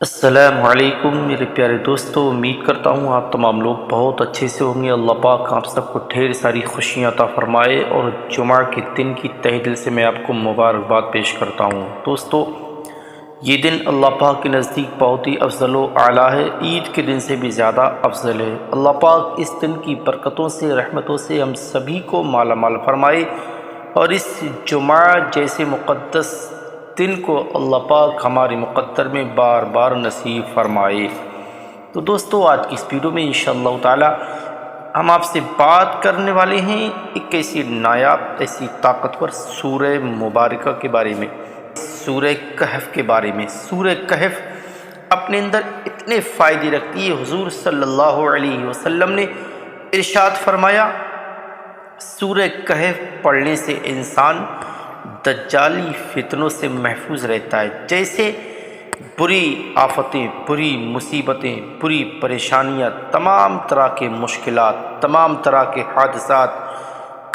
السلام علیکم میرے پیارے دوستو، امید کرتا ہوں آپ تمام لوگ بہت اچھے سے ہوں گے۔ اللہ پاک آپ سب کو ڈھیر ساری خوشیاں عطا فرمائے، اور جمعہ کے دن کی تہہ دل سے میں آپ کو مبارکباد پیش کرتا ہوں۔ دوستو، یہ دن اللہ پاک کے نزدیک بہت ہی افضل و اعلیٰ ہے، عید کے دن سے بھی زیادہ افضل ہے۔ اللہ پاک اس دن کی برکتوں سے، رحمتوں سے ہم سبھی کو مالا مال فرمائے، اور اس جمعہ جیسے مقدس دن کو اللہ پاک ہمارے مقدر میں بار بار نصیب فرمائے۔ تو دوستو، آج کی اس ویڈیو میں انشاءاللہ تعالی ہم آپ سے بات کرنے والے ہیں ایک ایسی نایاب، ایسی طاقتور سورہ مبارکہ کے بارے میں، سورہ کہف کے بارے میں۔ سورہ کہف اپنے اندر اتنے فائدے رکھتی ہے، حضور صلی اللہ علیہ وسلم نے ارشاد فرمایا، سورہ کہف پڑھنے سے انسان دجالی فتنوں سے محفوظ رہتا ہے۔ جیسے بری آفتیں، بری مصیبتیں، بری پریشانیاں، تمام طرح کے مشکلات، تمام طرح کے حادثات،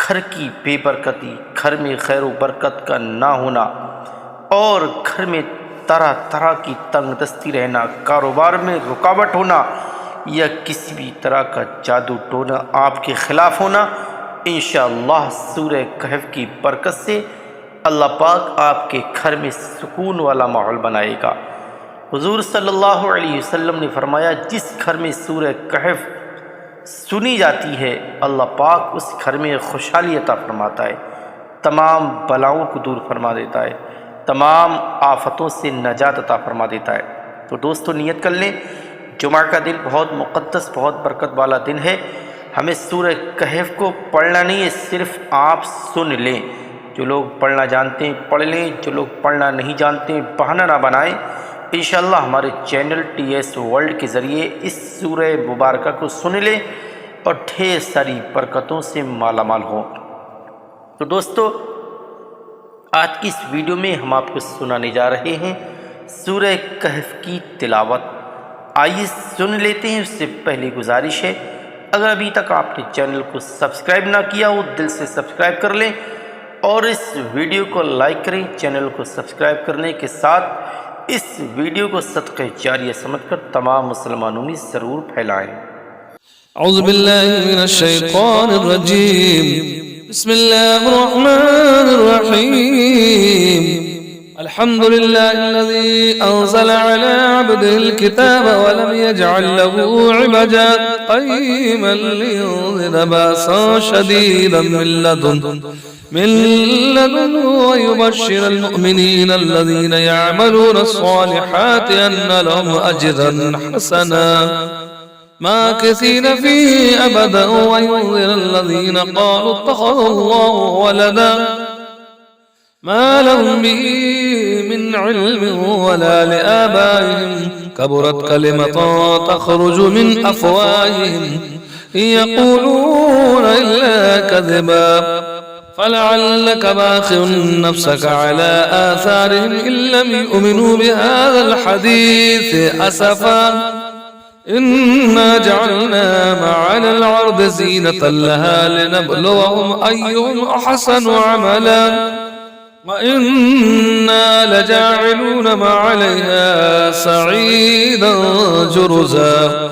گھر کی بے برکتی، گھر میں خیر و برکت کا نہ ہونا، اور گھر میں طرح طرح کی تنگ دستی رہنا، کاروبار میں رکاوٹ ہونا، یا کسی بھی طرح کا جادو ٹونا آپ کے خلاف ہونا، انشاءاللہ سورہ کہف کی برکت سے اللہ پاک آپ کے گھر میں سکون والا ماحول بنائے گا۔ حضور صلی اللہ علیہ وسلم نے فرمایا، جس گھر میں سورہ کہف سنی جاتی ہے، اللہ پاک اس گھر میں خوشحالی عطا فرماتا ہے، تمام بلاؤں کو دور فرما دیتا ہے، تمام آفتوں سے نجات عطا فرما دیتا ہے۔ تو دوستو، نیت کر لیں، جمعہ کا دن بہت مقدس، بہت برکت والا دن ہے۔ ہمیں سورہ کہف کو پڑھنا نہیں ہے، صرف آپ سن لیں۔ جو لوگ پڑھنا جانتے ہیں پڑھ لیں، جو لوگ پڑھنا نہیں جانتے ہیں بہانہ نہ بنائیں۔ انشاءاللہ ہمارے چینل ٹی ایس ورلڈ کے ذریعے اس سورہ مبارکہ کو سن لیں اور ڈھیر ساری برکتوں سے مالا مال ہوں۔ تو دوستو، آج کی اس ویڈیو میں ہم آپ کو سنانے جا رہے ہیں سورہ کہف کی تلاوت۔ آئیے سن لیتے ہیں۔ اس سے پہلے گزارش ہے، اگر ابھی تک آپ نے چینل کو سبسکرائب نہ کیا ہو، دل سے سبسکرائب کر لیں، اور اس ویڈیو کو لائک کریں۔ چینل کو سبسکرائب کرنے کے ساتھ اس ویڈیو کو صدقہ جاریہ سمجھ کر تمام مسلمانوں میں ضرور پھیلائیں۔ اعوذ باللہ من الشیطان الرجیم، بسم اللہ الرحمن الرحیم۔ الحمد للہ الذی انزل علی عبده الكتاب ولم يجعل له عوجا قیما لینذر باسا شدیدا من لدن ويبشر المؤمنين الذين يعملون الصالحات أن لهم أجرا حسنا ماكثين فيه أبدا وينذر الذين قالوا اتخذ الله ولدا ما لهم به من علم ولا لآبائهم كبرت كلمة تخرج من أفواههم إن يقولون إلا كذبا فلعلك باخع نفسك على آثارهم إن لم يؤمنوا بهذا الحديث أسفا إنا جعلنا ما على العرض زينة لها لنبلوهم أيهم أحسن عملا وإنا لجاعلون ما عليها صعيدا جرزا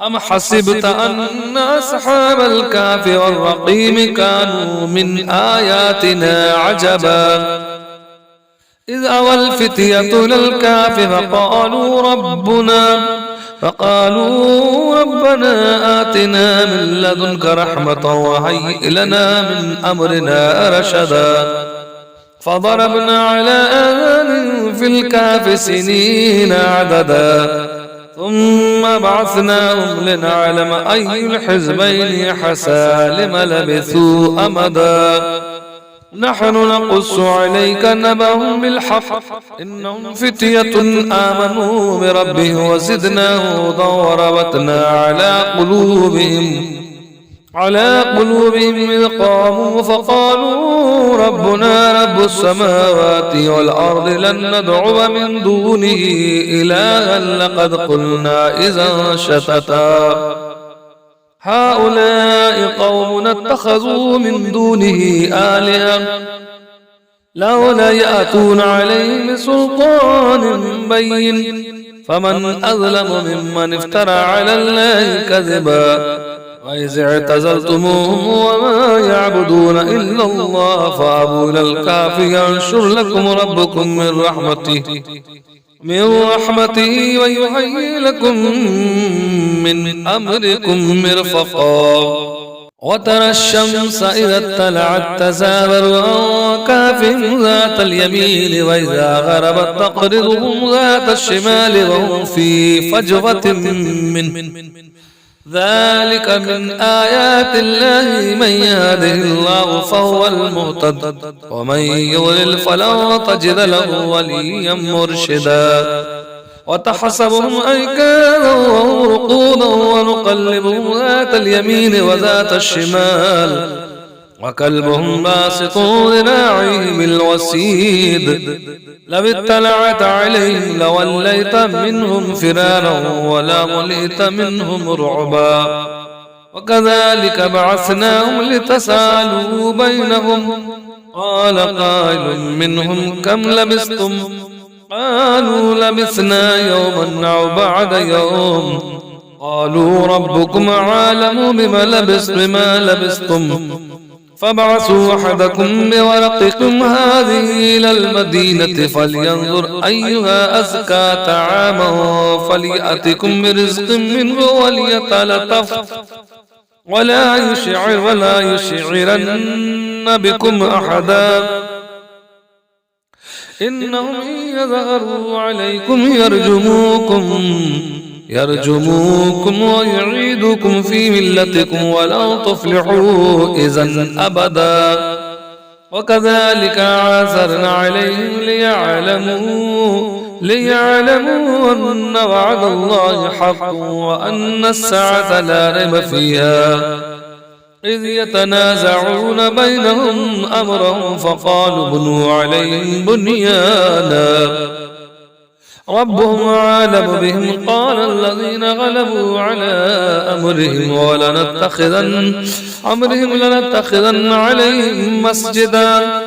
أم حسبت أن أصحاب الكهف والرقيم كانوا من آياتنا عجبا إذ أوى الفتية إلى الكهف فقالوا ربنا آتنا من لدنك رحمة وهيئ لنا من أمرنا رشدا فضربنا على آذانهم في الكهف سنين عددا ثم بعثناهم لنعلم أي الحزبين حسى لم لبثوا أمدا نحن نقص عليك نبأهم بالحق إنهم فتية آمنوا بربهم وزدناهم هدى وربطنا على قلوبهم إذ قاموا فقالوا ربنا رب السماوات والأرض لن ندعو من دونه إلها لقد قلنا إذا شتتا هؤلاء قوم اتخذوا من دونه آلهة لولا يأتون عليه بسلطان بين فمن أظلم ممن افترى على الله كذبا وإذ اعتزلتموهم وما يعبدون إلا الله فأبوا إلى الكهف ينشر لكم ربكم من رحمته ويهيئ لكم من أمركم مرفقا وترى الشمس إذا اطلعت تزاور عن كهفهم ذات اليمين وإذا غربت تقرضهم ذات الشمال وهم في فجوة منه ذلك من آيات الله من يهده الله فهو المهتد ومن يضلل فلن تجد له وليا مرشدا وتحسبهم أيكانا وهم رقودا ونقلبهم ذات اليمين وذات الشمال وكلبهم باسط ذراعيه بالوسيد لو اطلعت عليهم لوليت منهم فرارا ولا ملئت منهم رعبا وكذلك بعثناهم لتسالوا بينهم قال قائل منهم كم لبثتم قالوا لبثنا يوما أو بعد يوم قالوا ربكم عالم بما لبثتم فابعثوا أحدكم بورقكم هذه إلى المدينة فلينظر أيها أزكى طعاما فليأتكم برزق منه وليتلطف ولا يشعرن بكم أحدا إنهم إن يظهروا عليكم يرجموكم ويعيدكم في ملتكم ولن تفلحوا إذن أبدا وكذلك عاثرنا عليهم ليعلموا أن وعد الله حق وأن الساعة لا ريب فيها إذ يتنازعون بينهم أمرهم فقالوا بنوا عليهم بنيانا ربهم عالم بهم قال الذين غلبوا على أمرهم لنتخذن عليهم مسجدا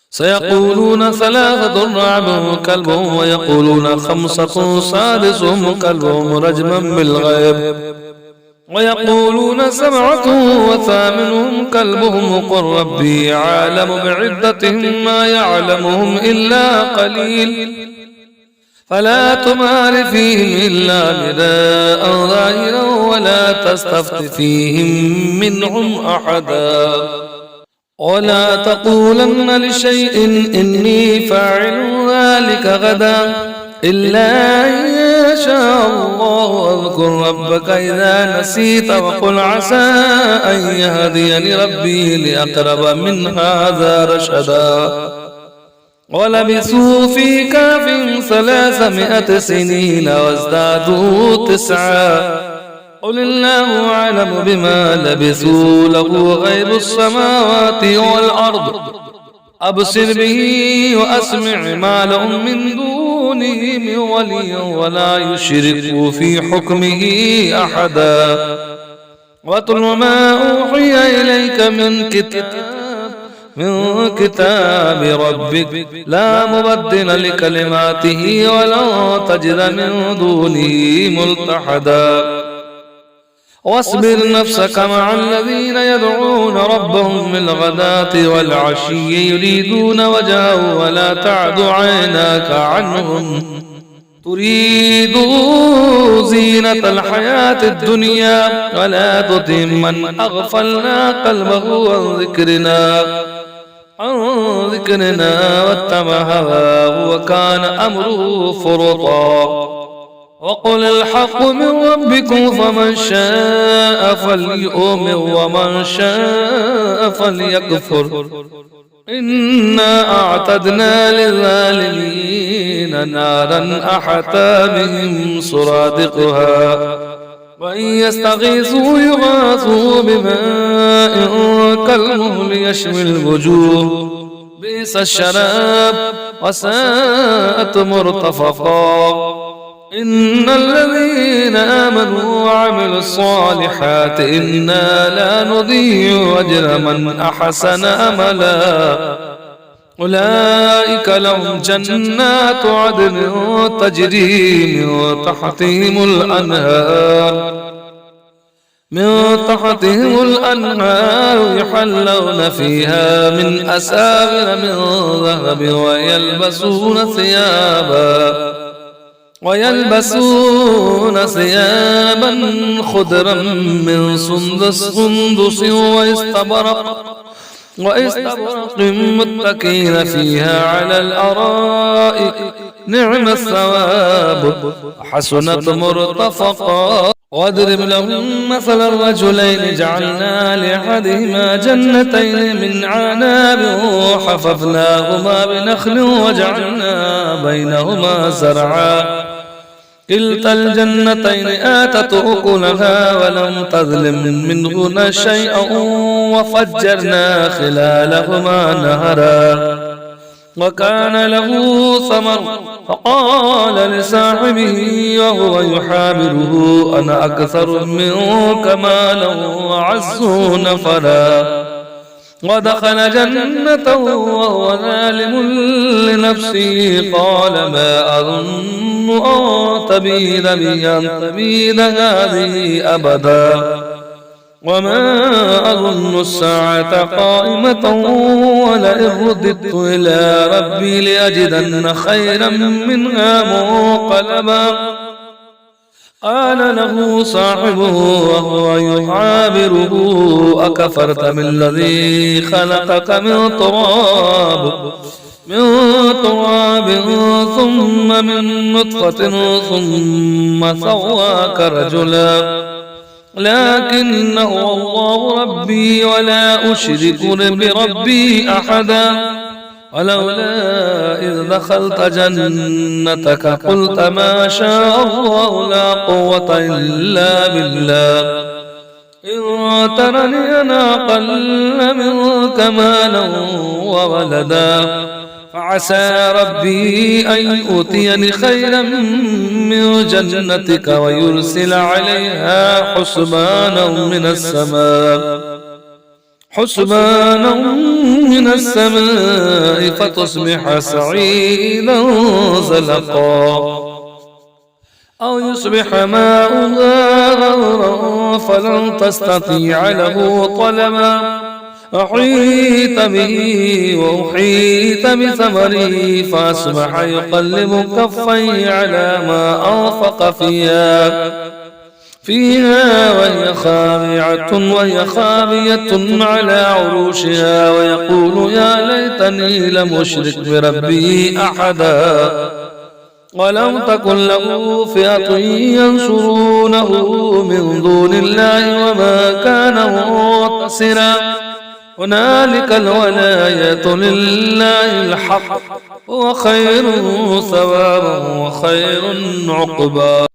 سيقولون ثلاثة رابعهم كلبهم ويقولون خمسة سادسهم كلبهم رجما بالغيب ويقولون سبعة وثامنهم كلبهم قل ربي عالم بعدتهم ما يعلمهم إلا قليل فلا تمار فيهم إلا مراء ظاهرا ولا تستفت فيهم منهم أحدا ولا تقولن لشيء إني فاعل ذلك غدا إلا أن يشاء الله واذكر ربك إذا نسيت وقل عسى أن يهديني ربي لأقرب من هذا رشدا ولبثوا في كهفهم 300 سنين وازدادوا 9 قل الله أعلم بما لبثوا له غيب السماوات والأرض أبصر به وأسمع ما لهم من دونه من ولي ولا يشرك في حكمه أحدا واتل ما أوحي إليك من كتاب ربك لا مبدل لكلماته ولا تجد من دونه ملتحدا واصبر نفسك مع الذين يدعون ربهم بالغداة والعشي يريدون وجهه ولا تعد عيناك عنهم تريد زينة الحياة الدنيا ولا تطع من أغفلنا قلبه عن ذكرنا واتبع هواه وكان أمره فرطا وقل الحق من ربكم فمن شاء فليؤمن ومن شاء فليكفر إنا أعتدنا للظالمين نارا أحاط بهم سرادقها وإن يستغيثوا يغاثوا بماء كالمهل يشوي الوجوه بئس الشراب وساءت مرتفقا إن الذين آمنوا وعملوا الصالحات إنا لا نضيع أجر من أحسن أملا أولئك لهم جنات عدن تجري من تحتهم الأنهار يحلون فيها من أساور من ذهب ويلبسون ثيابا خضرا من سندس وإستبرق متكئين فيها على الأرائك نعم الثواب حسنت مرتفقا. واضرب لهم مثل الرجلين جعلنا لأحدهما جنتين من عناب وحففناهما بنخل وجعلنا بينهما زرعا كلتا الجنتين آتت أكلها ولم تظلم منهن شيئا وفجرنا خلالهما نهرا وكان له ثمر فقال لصاحبه وهو يحاوره أنا أكثر منك مالا وأعز نفرا ودخل جنته وهو ظالم لنفسه قال ما أظن أن تبيد هذه أبدا وما أظن الساعة قائمة ولئن رددت إلى ربي لأجدن خيرا منها منقلبا. قال له صاحبه وهو يحاوره أكفرت بالذي خلقك من تراب ثم من نطفة ثم سواك رجلا لكن هو الله ربي ولا أشرك بربي أحدا. ولولا إذ دخلت جنتك قلت ما شاء الله لا قوة إلا بالله إن ترني أنا أقل منك مالا وولدا فعسى ربي أن يؤتيني خيرا من جنتك ويرسل عليها حسبانا من السماء فتصبح سعيدا زلقا أو يصبح ماؤها غورا فلن تستطيع له طلبا أحيط به وأحيط بثمره فأصبح يقلب كفيه على ما أنفق فيها وهي خاوية على عروشها ويقول يا ليتني لم أشرك بربي أحدا ولم تكن له فئة ينصرونه من دون الله وما كان منتصرا. هنالك الولاية لله الحق وخير ثوابا وخير عقبا.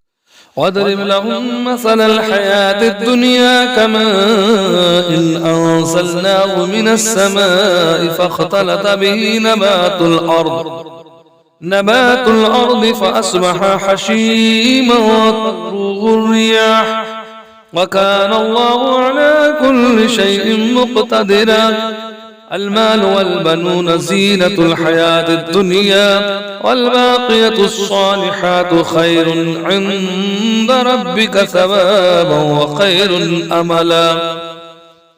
واضرب لهم مثل الحياة الدنيا كماء إن أنزلناه من السماء فاختلط به نبات الأرض فأصبح حشيما وتذروه الرياح وكان الله على كل شيء مقتدرا. المال والبنون زينة الحياة الدنيا والباقية الصالحات خير عند ربك ثوابا وخير أملا.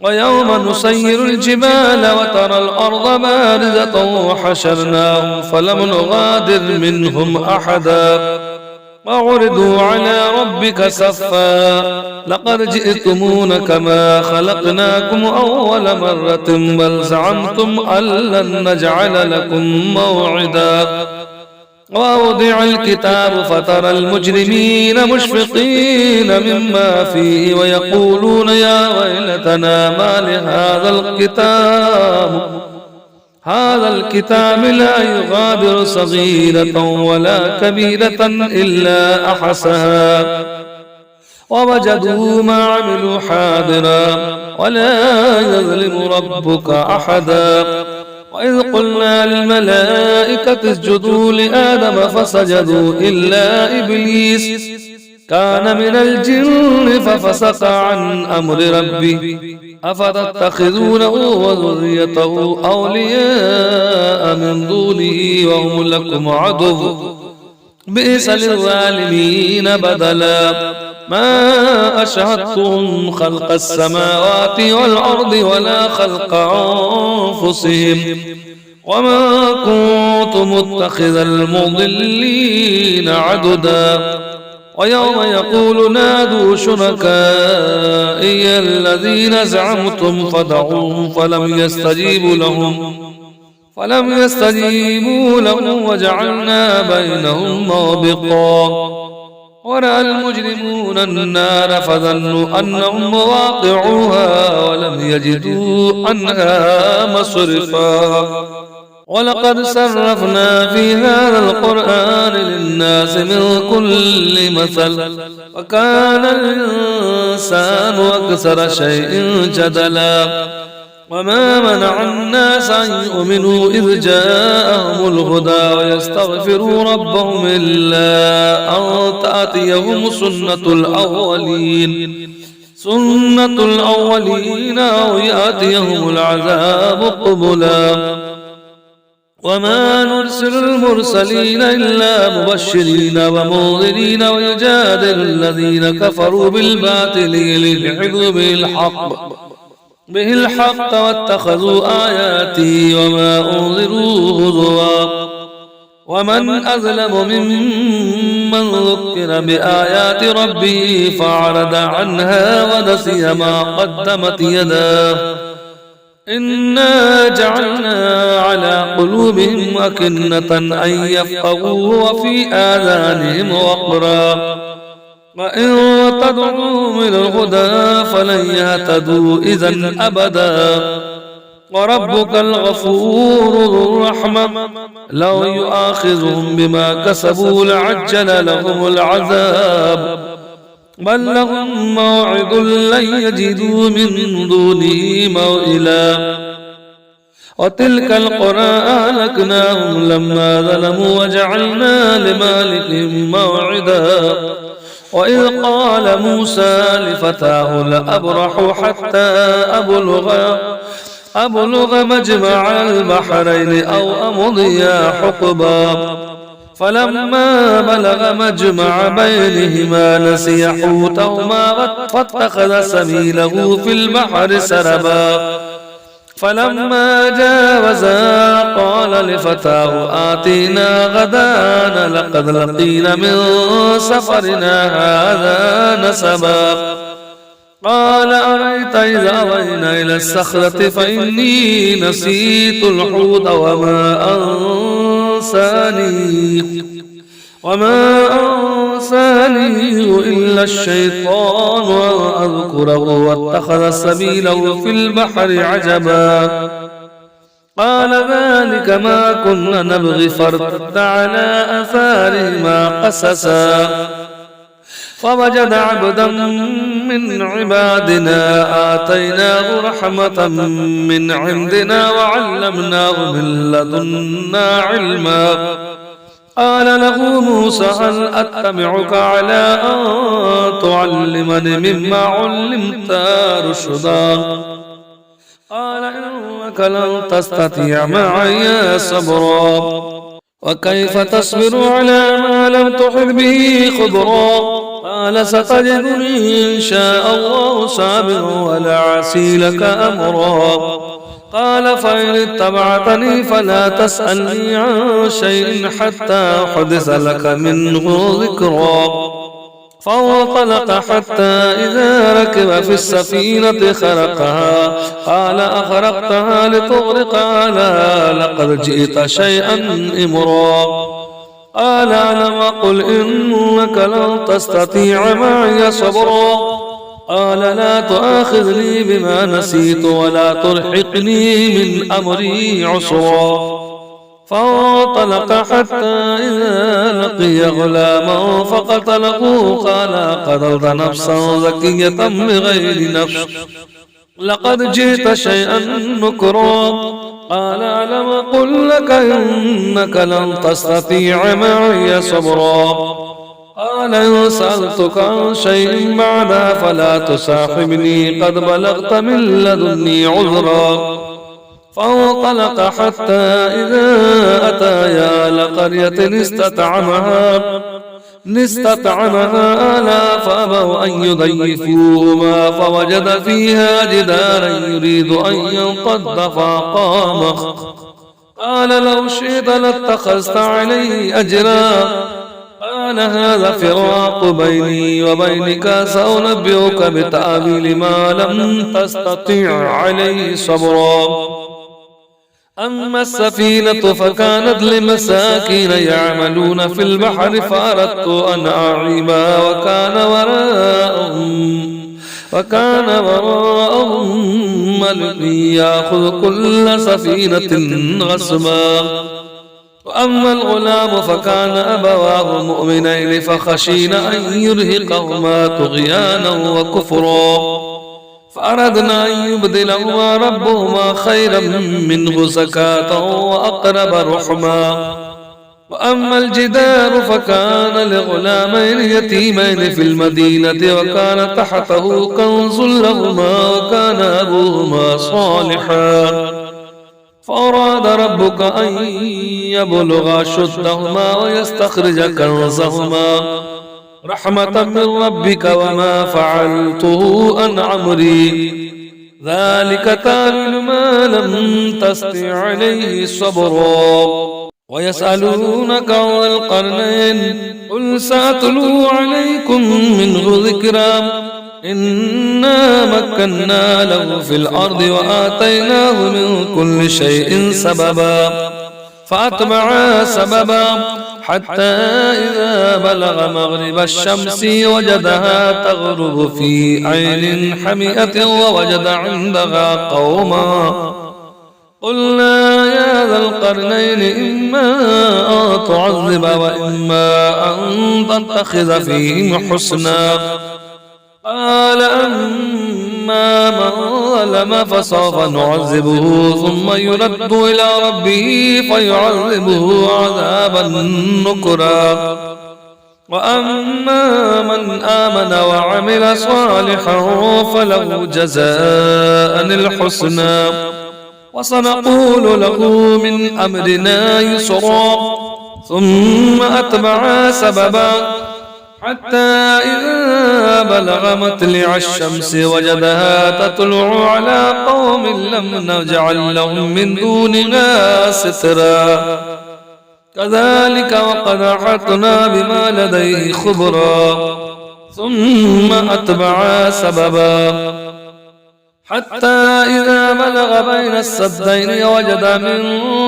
ويوم نسير الجبال وترى الأرض بارزة وحشرناهم فلم نغادر منهم أحدا وعرضوا على ربك صفا لقد جئتمون كما خلقناكم أول مرة بل زعمتم أن لن نجعل لكم موعدا. ووضع الكتاب فترى المجرمين مشفقين مما فيه ويقولون يا ويلتنا ما هذا الكتاب لا يغادر صغيرة ولا كبيرة إلا أحصاها ووجدوا ما عملوا حاضرا ولا يظلم ربك أحدا. وإذ قلنا للملائكة اسجدوا لآدم فسجدوا إلا إبليس كان من الجن ففسق عن أمر ربه أفتتخذونه وذريته أولياء من دونه وهم لكم عدو بئس للظالمين بدلا ما أشهدتهم خلق السماوات والأرض ولا خلق أنفسهم وما كنت متخذ المضلين عددا ويوم يقول نادوا شركائي الذين زعمتم فدعوهم فلم يستجيبوا لهم وجعلنا بينهم موبقا ورأى المجرمون النار فظنوا أنهم واقعوها ولم يجدوا عنها مصرفا ولقد صرفنا في هذا القرآن للناس من كل مثل وكان الإنسان أكثر شيء جدلا وما منع الناس أن يؤمنوا إذ جاءهم الهدى ويستغفروا ربهم إلا أن تأتيهم سنة الأولين أو يأتيهم العذاب قبلا وما نرسل المرسلين إلا مبشرين ومنذرين ويجادل الذين كفروا بالباطل ليدحضوا به الحق واتخذوا آياتي وما أنذروا هزوا ومن أظلم ممن ذكر بآيات ربه فأعرض عنها ونسي ما قدمت يداه إنا جعلنا على قلوبهم أكنة أن يفقهوا وفي آذانهم وقرا وإن تدعوهم إلى الهدى فلن يهتدوا إذا أبدا وربك الغفور ذو الرحمة لو يؤاخذهم بما كسبوا لعجل لهم العذاب بل لهم موعد لن يجدوا من دونه موئلا وتلك القرى أهلكناهم لما ظلموا وجعلنا لمالكهم موعدا وإذ قال موسى لفتاه لأبرح حتى أبلغ مجمع البحرين أو أمضي حقبا فلما بلغ مجمع بينهما نسي حوتهما فاتخذ سبيله في البحر سربا فلما جاوزا قال لفتاه آتينا غدانا لقد لقينا من سفرنا هذا نسبا قال أرأيت إذا أوينا إلى الصخرة فإني نسيت الحوت وما أنسانيه إلا الشيطان وأذكره واتخذ سبيله في البحر عجبا قال ذلك ما كنا نبغي فارتد على آثارهما قسسا فوجد عبدا من عبادنا آتيناه رحمة من عندنا وعلمناه من لدنا علما قال له موسى هل أتبعك على أن تعلمني مما علمت رشدا قال إنك لن تستطيع معي صبرا وكيف تصبر على ما لم تحط به خبرا قال ستجدني إن شاء الله صابرا ولا عصي لك أمرا قال فإن اتبعتني فلا تسألني عن شيء حتى أحدث لك منه ذكرا فانطلق حتى إذا ركب في السفينة خرقها قال أخرقتها لتغرق قال لقد جئت شيئا إمرا قال ألم أقل إنك لن تستطيع معي صبرا قال لا تؤاخذني بما نسيت ولا ترحقني من أمري عسرا فانطلق حتى إذا لقي غلاما فقتله قال قتلت نفسا زكية بغير نفس لقد جئت شيئا نكرا قال ألم أقل لك إنك لن تستطيع معي صبرا قال إن سألتك عن شيء بعدها فلا تصاحبني قد بلغت من لدني عذرا. فانطلق حتى إذا أتيا لقرية استطعمها آلاف فأبوا أن يضيفوهما فوجد فيها جدارا يريد أن ينقض فأقامه. قال لو شئت لاتخذت عليه أجرا. قال هذا فراق بيني وبينك سأنبئك بتأويل ما لم تستطع عليه صبرا. أما السفينة فكانت لمساكين يعملون في البحر فأردت أن أعيبها وكان وراءهم ملك يأخذ كل سفينة غصبا. وأما الغلام فكان أبواه مؤمنين فخشينا أن يرهقهما طغيانا وكفرا فأردنا أن يبدلهما ربهما خيرا منه زكاة وأقرب رحما. وأما الجدار فكان لغلامين يتيمين في المدينة وكان تحته كنز لهما وكان أبوهما صالحا. فأراد ربك أن يبلغا أشدهما ويستخرج كنزهما رحمة من ربك وما فعلته عن أمري ذلك تأويل ما لم تستطع عليه صبرا. ويسألونك عن القرنين قل سأتلو عليكم منه ذكرا. إنا مكنا له في الأرض وآتيناه من كل شيء سببا فأتبعا سببا حتى إذا بلغ مغرب الشمس وجدها تغرب في عين حمئة ووجد عندها قوما. قلنا يا ذا القرنين إما أن تعذب وإما أن تتخذ فيهم حسنا. قال أما من ظلم فسوف نعذبه ثم يرد إلى ربه فيعذبه عذابا نكرا. وأما من آمن وعمل صالحا فله جزاء الحسنى وسنقول له من أمرنا يسرا. ثم أتبع سببا حتى إذا بلغ مطلع الشمس وجدها تطلع على قوم لم نجعل لهم من دونها سترا. كذلك وقد أحطنا بما لديه خبرا. ثم أتبع سببا حتى إذا بلغ بين السدين وجد من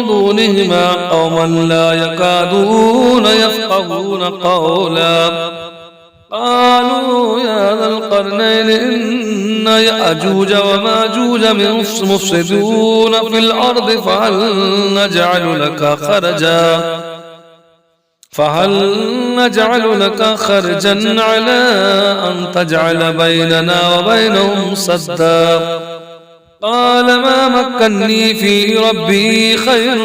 دونهما قوما لا يكادون يفقهون قولا. قالوا يا ذا القرنين إن يأجوج وماجوج مفسدون في الأرض فهل نجعل لك خرجا على أن تجعل بيننا وبينهم سدا. قال ما مكني في ربي خير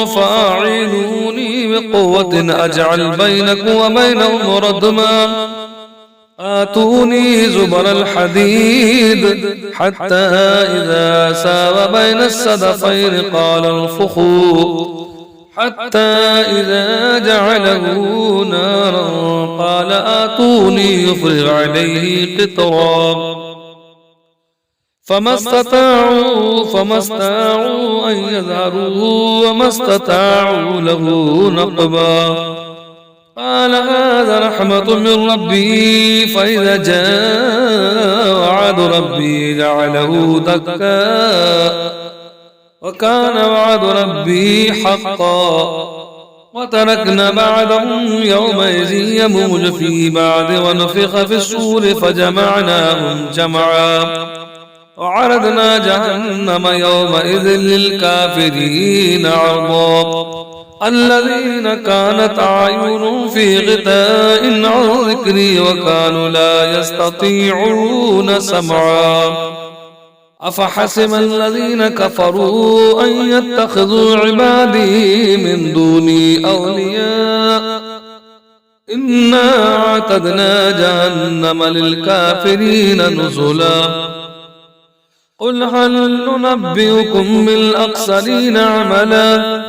فأعينوني بقوة أجعل بينكم وبينهم ردما. آتوني زبر الحديد حتى إذا ساوى بين السدفين قال انفخوا حتى إذا جعله نارا قال آتوني يفرغ عليه قطرا. فما استطاعوا أن يظهروه وما استطاعوا له نقبا. قال هذا رحمة من ربي فإذا جاء وعد ربي جعله دكا وكان وعد ربي حقا. وتركنا بعدهم يومئذ يموج في بعض ونفخ في الصور فجمعناهم جمعا. وعرضنا جهنم يومئذ للكافرين عرضا. الذين كانت أعينهم في غطاء عن ذكري وكانوا لا يستطيعون سمعا. أفحسب الذين كفروا أن يتخذوا عبادي من دوني أولياء إنا أعتدنا جهنم للكافرين نزلا قل هل ننبئكم بالأخسرين عملا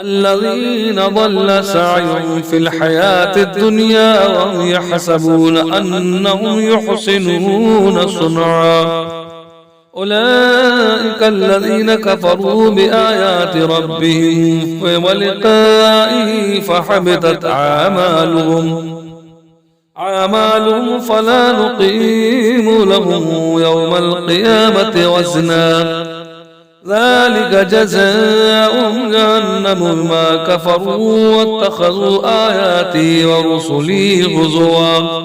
الذين ضل سعيهم في الحياة الدنيا وهم يحسبون أنهم يحسنون صنعا أولئك الذين كفروا بآيات ربهم ولقائه فحبطت أعمالهم فلا نقيم لهم يوم القيامة وزنا ذلك جزاؤهم جهنم بما كفروا واتخذوا آياتي ورسلي هزوا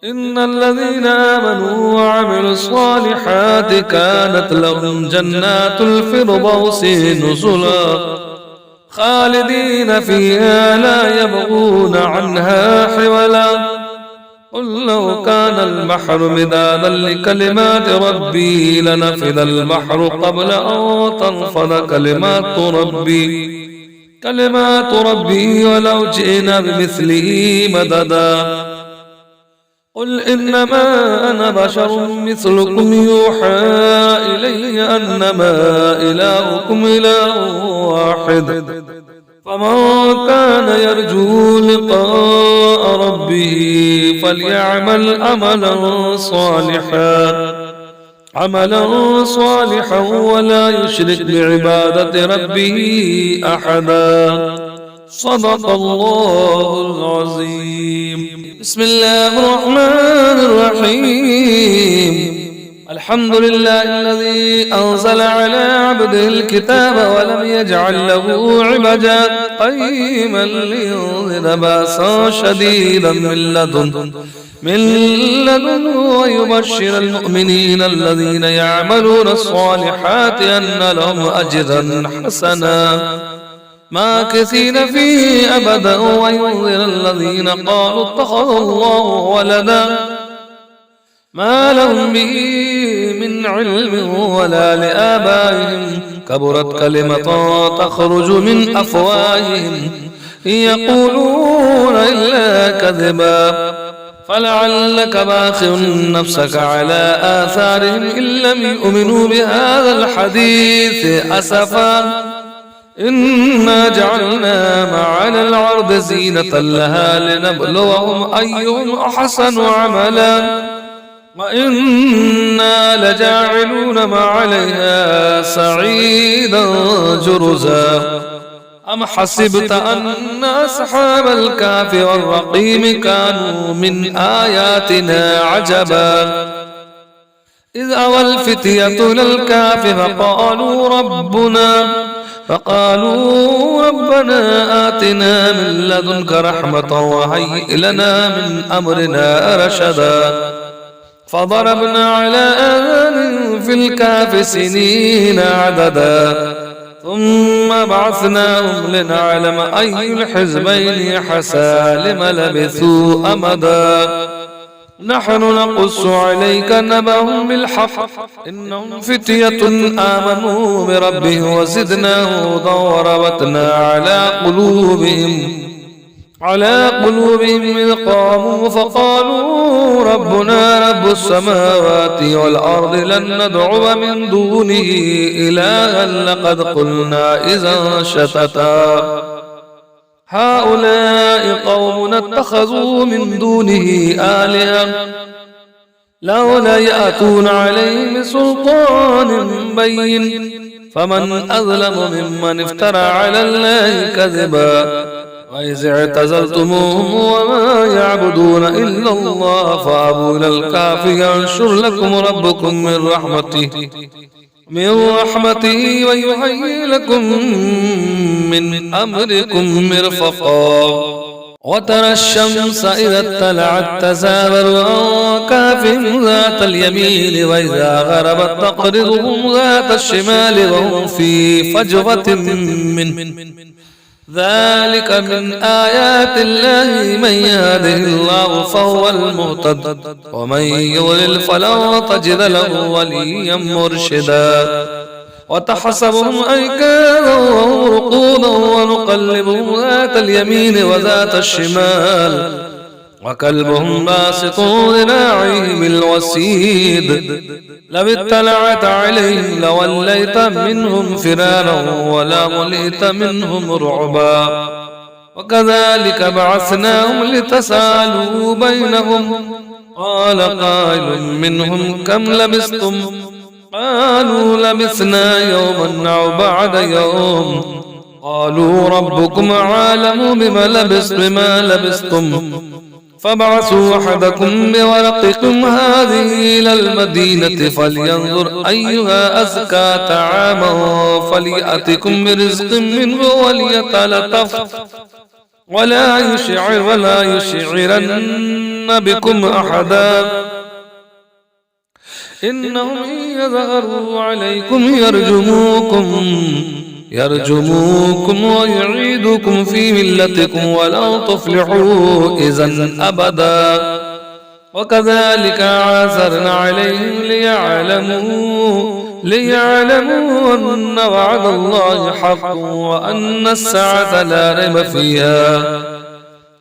إن الذين آمنوا وعملوا الصالحات كانت لهم جنات الفردوس نزلا خالدين فيها لا يبغون عنها حولا قل لو كان البحر مدادا لكلمات ربي لنفذ البحر قبل أن تنفذ كلمات ربي ولو جئنا بمثله مددا قل إنما أنا بشر مثلكم يوحى إلي أنما إلهكم إله واحد فمن كان يرجو لقاء ربه فليعمل عملا صالحا ولا يشرك بعبادة ربه أحدا صدق الله العظيم. بسم الله الرحمن الرحيم. الحمد لله الذي أنزل على عبده الكتاب ولم يجعل له عوجا قيما لينذر بأسا شديدا من لدن ويبشر المؤمنين الذين يعملون الصالحات أن لهم أجرا حسنا ماكثين فيه أبدا وينذر الذين قالوا اتخذ الله ولدا ما لهم به من علم ولا لآبائهم كبرت كلمة تخرج من أفواههم إن يقولون إلا كذبا فلعلك باخع نفسك على آثارهم إن لم يؤمنوا بهذا الحديث أسفا إنا جعلنا ما على الأرض زينة لها لنبلوهم أيهم أحسن عملا وإنا لجاعلون ما عليها صعيدا جرزا أم حسبت أن أصحاب الكهف والرقيم كانوا من آياتنا عجبا إذ أوى الفتية إلى الكهف فقالوا ربنا آتنا من لدنك رحمة وهيئ لنا من أمرنا رشدا فضربنا على آذانهم في الكهف سنين عددا ثم بعثناهم لنعلم أي الحزبين حسى لم لبثوا أمدا نحن نقص عليك نبأهم بالحق إنهم فتية آمنوا بربهم وزدناهم هدى وربطنا على قلوبهم إذ قاموا فقالوا ربنا رب السماوات والأرض لن ندعو من دونه إلها لقد قلنا إذا شتتا هؤلاء قوم اتخذوا من دونه آلهة لولا يأتون عليه بسلطان بين فمن أظلم ممن افترى على الله كذبا وإذ اعتزلتموهم وما يعبدون إلا الله فأبوا إلى الكهف ينشر لكم ربكم من رحمته ويهيئ لكم من أمركم مرفقا وترى الشمس إذا اطلعت تزاور عن كهفهم ذات اليمين وإذا غربت تقرضهم ذات الشمال وهم في فجوة منه ذلك من آيات الله من يهده الله فهو المهتد ومن يضلل فلن تجد له وليا مرشدا وتحسبهم أيكانا وهم رقودا ونقلبهم ذات اليمين وذات الشمال وكلبهم باسط ذراعيه بالوسيد لو اطلعت عليهم لوليت منهم فرارا ولملئت منهم رعبا وكذلك بعثناهم لتسألوا بينهم قال قائل منهم كم لبثتم قالوا لبثنا يوما أو بعد يوم قالوا ربكم عالم بما لبثتم فابعثوا أحدكم بورقكم هذه إلى المدينة فلينظر أيها أزكى طعاما فليأتكم برزق منه وليتلطف ولا يشعرن بكم أحدا إنهم إن يظهروا عليكم يرجموكم ويعيدكم في ملتكم ولن تفلحوا إذن أبدا وكذلك عثرنا عليهم ليعلموا أن وعد الله حق وأن الساعة لا ريب فيها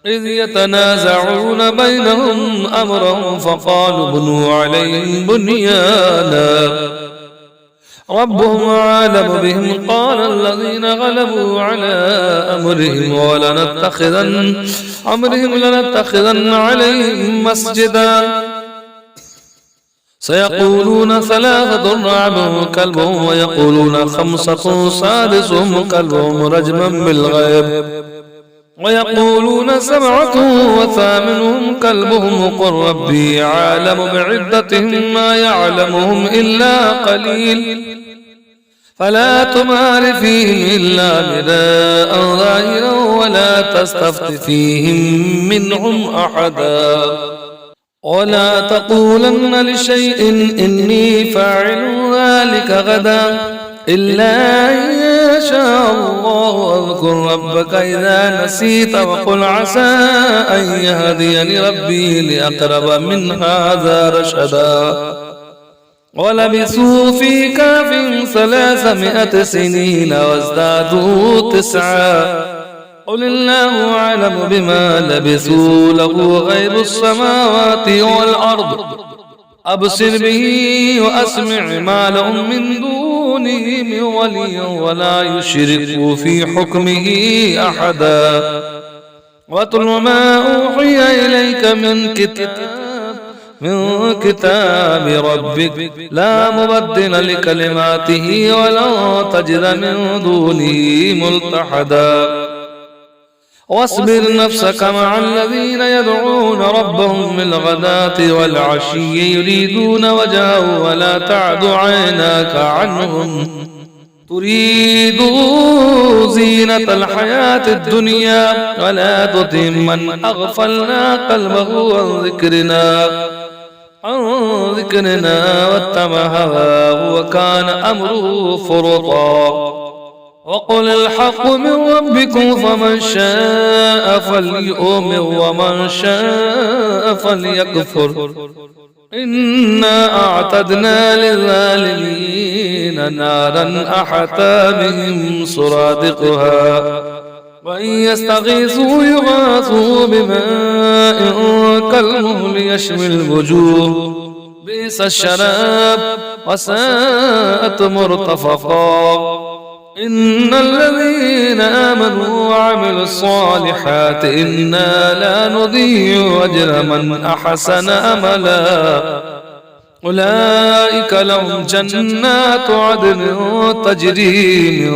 إذ يتنازعون بينهم أمرهم فقالوا بنوا عليهم بنيانا ربهم أعلم بهم قال الذين غلبوا على أمرهم لنتخذن عليهم مسجدا سيقولون ثلاثة رابعهم كلبهم ويقولون خمسة سادسهم كلبهم رجما بالغيب ويقولون سبعة وثامنهم كلبهم قل ربي عالم بعدتهم ما يعلمهم إلا قليل فلا تمار فيهم إلا مراء ظاهرا ولا تستفت فيهم منهم أحدا ولا تقولن لشيء إني فاعل ذلك غدا إلا إن يشاء الله واذكر ربك إذا نسيت وقل عسى أن يهديني ربي لأقرب من هذا رشدا ولبثوا في كهفهم 300 سنين وازدادوا 9 قل الله أعلم بما لبثوا له غيب السماوات والأرض أبصر به وأسمع ما لهم من دونه من ولي ولا يشرك في حكمه أحدا واتل ما أوحي إليك من كتاب ربك لا مبدل لكلماته ولا تجد من دونه ملتحدا واصبر نفسك مع الذين يدعون ربهم بالغداة والعشي يريدون وجهه ولا تعد عيناك عنهم تريد زينة الحياة الدنيا ولا تطع من أغفلنا قلبه عن ذكرنا واتبع هواه وكان أمره فرطا وقل الحق من ربكم فمن شاء فليؤمن ومن شاء فليكفر إنا أعتدنا للظالمين نارا أحاط بهم سرادقها وإن يستغيثوا يغاثوا بماء كالمهل يشوي الوجوه بئس الشراب وساءت مرتفقا إن الذين آمنوا وعملوا الصالحات إنا لا نضيع أجر من أحسن أملا أولئك لهم جنات عدن تجري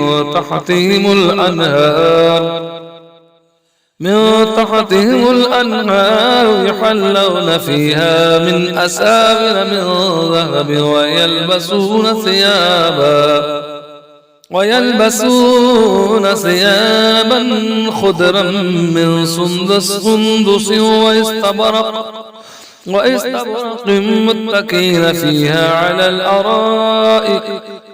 من تحتهم الأنهار يحلون فيها من أساور من ذهب ويلبسون ثيابا خضرا من سندس واستبرق متكئين فيها على الأرائك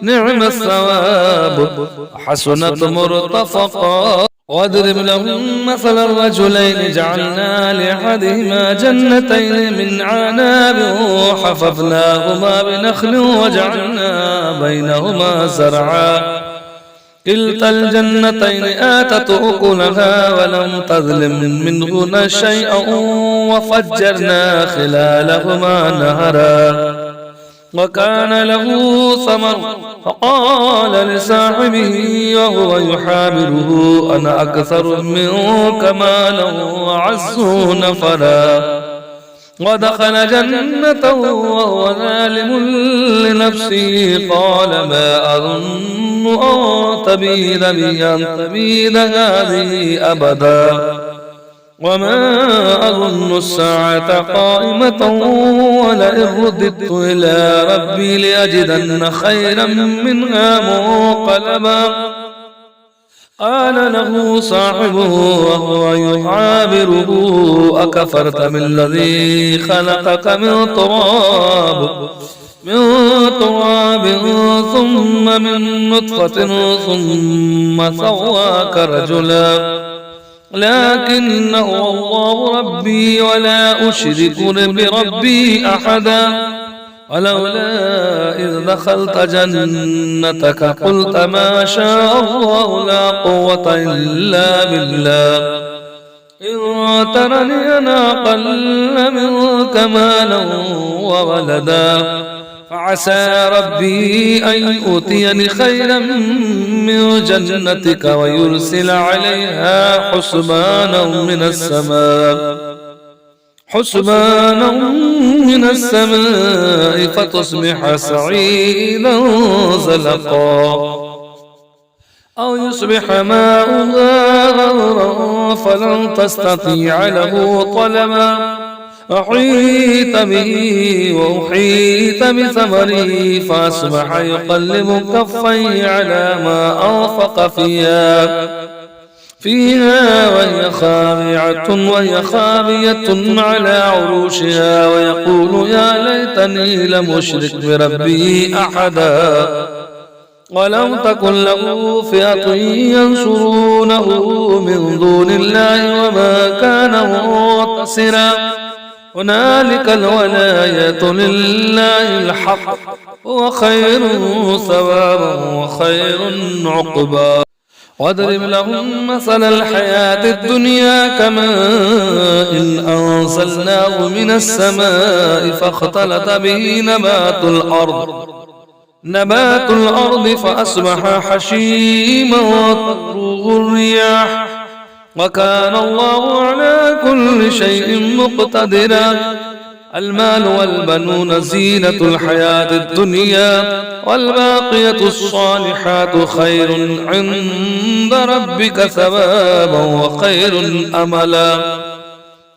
نعم الثواب حسنت مرتفقا واضرب لهم مثل الرجلين جعلنا لأحدهما جنتين من عناب وحففناهما بنخل وجعلنا بينهما زرعا كلتا الجنتين آتت أكلها ولم تظلم منهن شيئا وفجرنا خلالهما نهرا وكان له ثمر فقال لصاحبه وهو يحاوره أنا أكثر منك مالا وأعز نفرا ودخل جنته وهو ظالم لنفسه قال ما أظن أن تبيد هذه أبدا وما أظن الساعة قائمة ولئن رددت إلى ربي لأجدن خيرا منها منقلبا قال له صاحبه وهو يعابره أكفرت من الذي خلقك من تراب ثم من نطفة ثم سواك رجلا لكن هو الله ربي ولا أشرك بربي أحدا ولولا إذ دخلت جنتك قلت ما شاء الله لا قوة إلا بالله إن ترني أنا أقل منك مالا وولدا فعسى ربي أن يؤتيني خيرا من جنتك ويرسل عليها حسبانا من السماء فتصبح سعيدا زلقا أو يصبح ماؤها غورا فلن تستطيع له طلبا أحيط به وأحيط بثمره فأصبح يقلب كفيه على ما أنفق فيها وهي خاوية على عروشها ويقول يا ليتني لم أشرك بربي أحدا ولم تكن له فئة ينصرونه من دون الله وما كان منتصرا هنالك الولاية لله الحق وخير ثوابا وخير عقبا واضرب لهم مثل الحياة الدنيا كماء إن أنزلناه من السماء فاختلط به نبات الأرض فأصبح حشيما تذروه الرياح وكان الله على كل شيء مقتدرا المال والبنون زينة الحياة الدنيا والباقية الصالحات خير عند ربك ثوابا وخير أملا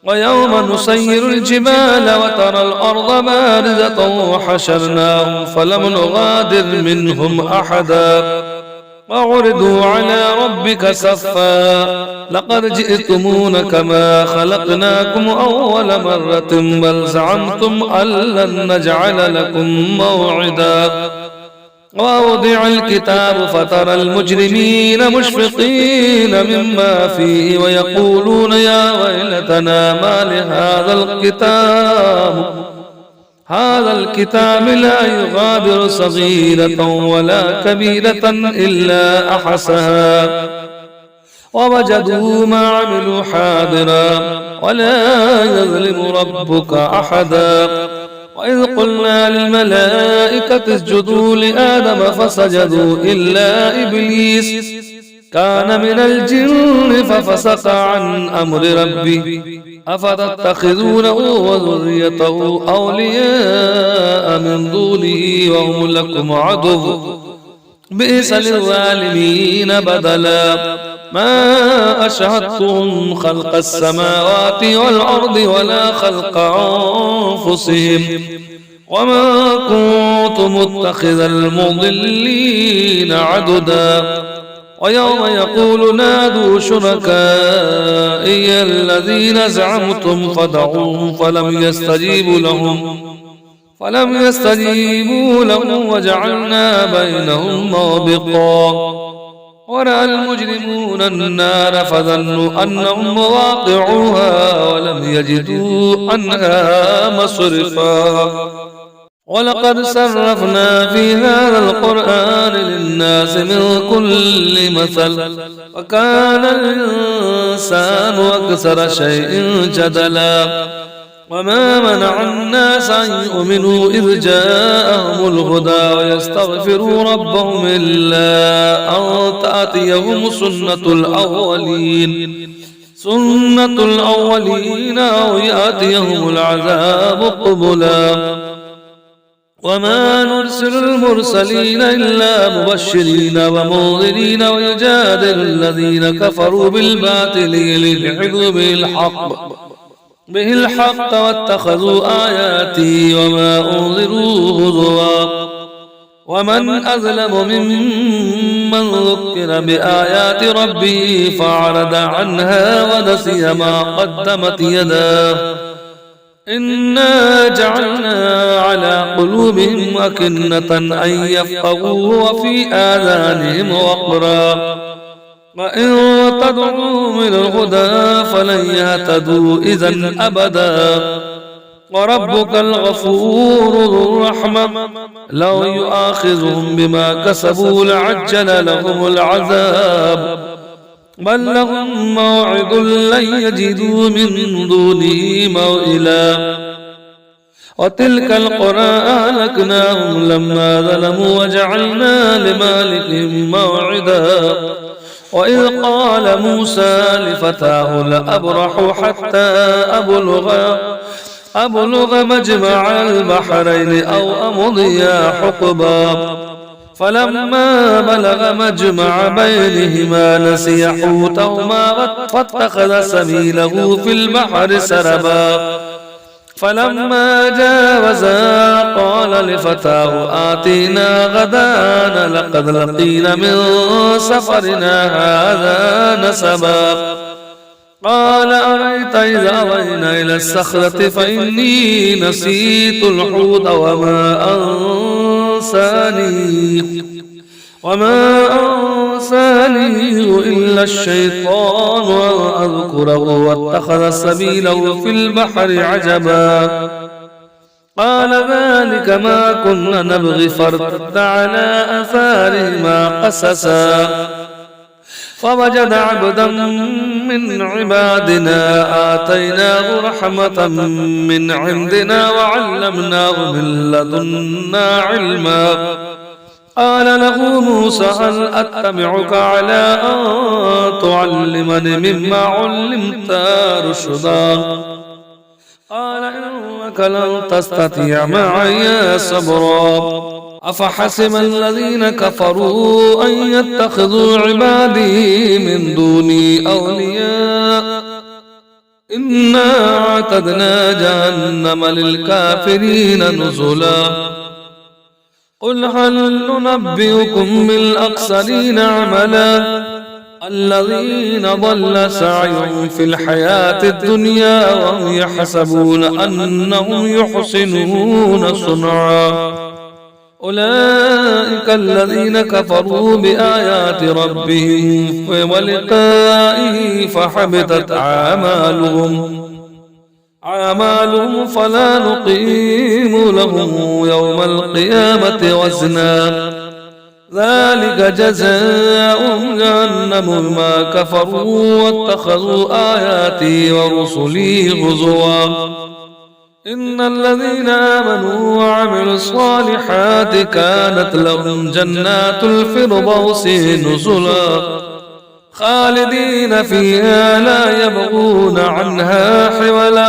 ويوم نسير الجبال وترى الأرض بارزة وحشرناهم فلم نغادر منهم أحدا وعرضوا على ربك صفا لقد جئتمون كما خلقناكم أول مرة بل زعمتم أن لن نجعل لكم موعدا ووضع الكتاب فترى المجرمين مشفقين مما فيه ويقولون يا ويلتنا ما هذا الكتاب لا يغادر صغيرة ولا كبيرة إلا أحصاها ووجدوا ما عملوا حاضرا ولا يظلم ربك أحدا وإذ قلنا للملائكة اسجدوا لآدم فسجدوا إلا إبليس كان من الجن ففسق عن أمر ربه أفتتخذونه وذريته أولياء من دونه وهم لكم عدو بئس للظالمين بدلا ما أشهدتم خلق السماوات والأرض ولا خلق أنفسهم وما كنت متخذ المضلين عددا ويوم يقول نادوا شركائي الذين زعمتم فدعوهم فلم يستجيبوا لهم وجعلنا بينهم موبقا ورأى المجرمون النار فظنوا أنهم مواقعوها ولم يجدوا عنها مصرفا ولقد صرفنا في هذا القرآن للناس من كل مثل وكان الإنسان أكثر شيء جدلا وما منع الناس أن يؤمنوا إذ جاءهم الهدى ويستغفروا ربهم إلا أن تأتيهم سنة الأولين أو يأتيهم العذاب قبلا وما نرسل المرسلين إلا مبشرين ومنذرين ويجادل الذين كفروا بالباطل ليدحضوا به الحق واتخذوا آياتي وما أنذروا هزوا ومن أظلم ممن ذكر بآيات ربه فأعرض عنها ونسي ما قدمت يداه إنا جعلنا على قلوبهم أكنة أن يفقهوا وفي آذانهم وقرا وإن تدعوهم إلى الهدى فلن يهتدوا إذا أبدا وربك الغفور ذو الرحمة لو يؤاخذهم بما كسبوا لعجل لهم العذاب بل لهم موعد لن يجدوا من دونه موئلا وتلك القرى أهلكناهم لما ظلموا وجعلنا لمالكهم موعدا وإذ قال موسى لفتاه لأبرح حتى أبلغ مجمع البحرين أو أمضي حقبا فلما بلغ مجمع بينهما نسي حوتهما فاتخذ سبيله في البحر سربا فلما جاوزا قال لفتاه آتينا غدانا لقد لقينا من سفرنا هذا نسبا قال أرأيت إذا أوينا إلى الصخرة فإني نسيت الحوت وما أنسانيه إلا الشيطان وأن أذكره واتخذ سبيله في البحر عجبا قال ذلك ما كنا نبغي فارتد على آثارهما قسسا فوجد عبدا من عبادنا آتيناه رحمة من عندنا وعلمناه من لدنا علما قال له موسى هل أتبعك على أن تعلمني مما علمت رشدا قال إنك لن تستطيع معي صبرا أفحسب الذين كفروا أن يتخذوا عبادي من دوني أولياء إنا اعتدنا جهنم للكافرين نزلا قل هل ننبئكم بالأخسرين عملا الذين ضل سعيهم في الحياة الدنيا وهم يحسبون أنهم يحسنون صنعا أولئك الذين كفروا بآيات ربهم ولقائه فحبطت أعمالهم فلا نقيم لهم يوم القيامة وزنا ذلك جزاؤهم جهنم بما كفروا واتخذوا آياتي ورسلي هزوا إن الذين آمنوا وعملوا الصالحات كانت لهم جنات الفردوس نزلا خالدين فيها لا يبغون عنها حولا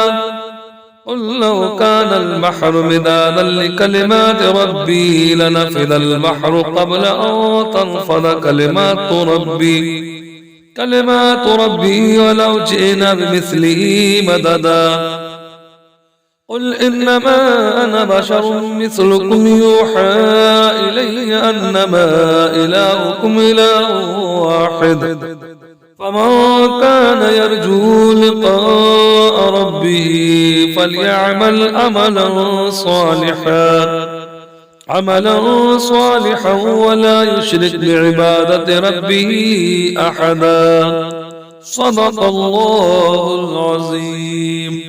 قل لو كان البحر مدادا لكلمات ربي لنفذ البحر قبل أن تنفذ كلمات ربي ولو جئنا بمثله مددا قل إنما أنا بشر مثلكم يوحى إلي أنما إلهكم إله واحد فمن كان يرجو لقاء ربه فليعمل عملا صالحا عملا صالحا ولا يشرك بعبادة ربه أحدا. صدق الله العظيم.